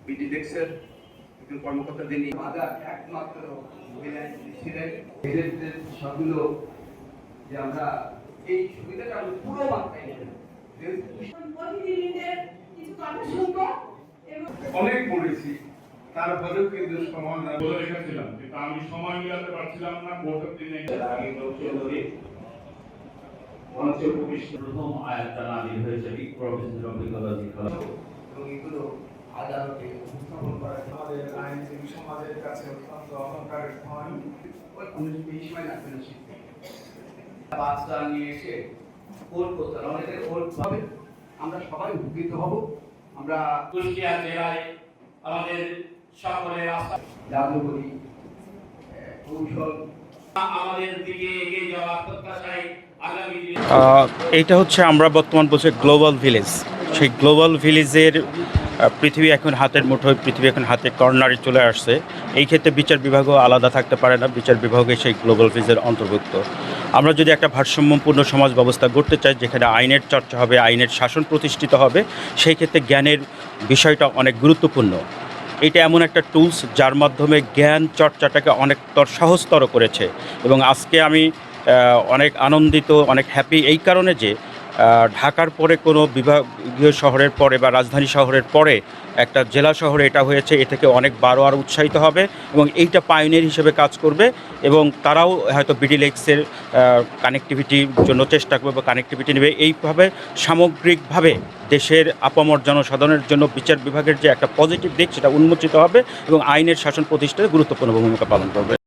বিডিডেক্সের একজন কর্মকর্তা যিনি একমাত্র ছিলেন সবগুলো যে আমরা এই সুবিধাটা আমরা পুরো মাত্রায় অনেক পড়েছি, তারপরেও কিন্তু সমাধান বলে রেখেছিলাম, কিন্তু আমি সময় মিলাতে পারছিলাম না। ভোটের দিনে আগে মঞ্চে প্রথম আয়াতটা নাজিল হয়েছে প্রফেসর অফ ইকোলজি এবং এগুলো আদালতে উপস্থাপন করা আমাদের আইনজীবী সমাজের কাছে অত্যন্ত অহংকারের ধন। ওই 19-20 মাইল আসবেন শিখতে বাচ্চা নিয়ে এসে কোর্ট করতে অনেকের কোর্ট হবে, আমরা সবাই উপকৃত হব। আমরা কুষ্টিয়া জেলায় আমাদের সকলের আশা জাদুঘরি কৌশল আমাদের দিকে এগিয়ে যাওয়ার প্রত্যাশায় আগামী এইটা হচ্ছে আমরা বর্তমান বলছি গ্লোবাল ভিলেজ। সেই গ্লোবাল ভিলেজের পৃথিবী এখন হাতের মুঠোয়, পৃথিবী এখন হাতের কর্নারে চলে আসছে। এই ক্ষেত্রে বিচার বিভাগও আলাদা থাকতে পারে না, বিচার বিভাগে সেই গ্লোবাল ভিলেজের অন্তর্ভুক্ত। আমরা যদি একটা ভারসাম্যপূর্ণ সমাজ ব্যবস্থা গড়তে চাই, যেখানে আইনের চর্চা হবে, আইনের শাসন প্রতিষ্ঠিত হবে, সেই ক্ষেত্রে জ্ঞানের বিষয়টা অনেক গুরুত্বপূর্ণ। এটা এমন একটা টুলস যার মাধ্যমে জ্ঞান চর্চাটাকে অনেকতর সহজতর করেছে। এবং আজকে আমি অনেক আনন্দিত, অনেক হ্যাপি এই কারণে যে ঢাকার পরে কোনো বিভাগীয় শহরের পরে বা রাজধানী শহরের পরে একটা জেলা শহরে এটা হয়েছে, এ থেকে অনেক বারো আর উৎসাহিত হবে এবং এইটা পাইওনিয়ার হিসেবে কাজ করবে। এবং তারাও হয়তো বিডিলেক্সের কানেক্টিভিটির জন্য চেষ্টা করবে বা কানেক্টিভিটি নেবে। এইভাবে সামগ্রিকভাবে দেশের আপামর জনসাধারণের জন্য বিচার বিভাগের যে একটা পজিটিভ দিক সেটা উন্মোচিত হবে এবং আইনের শাসন প্রতিষ্ঠায় গুরুত্বপূর্ণ ভূমিকা পালন করবে।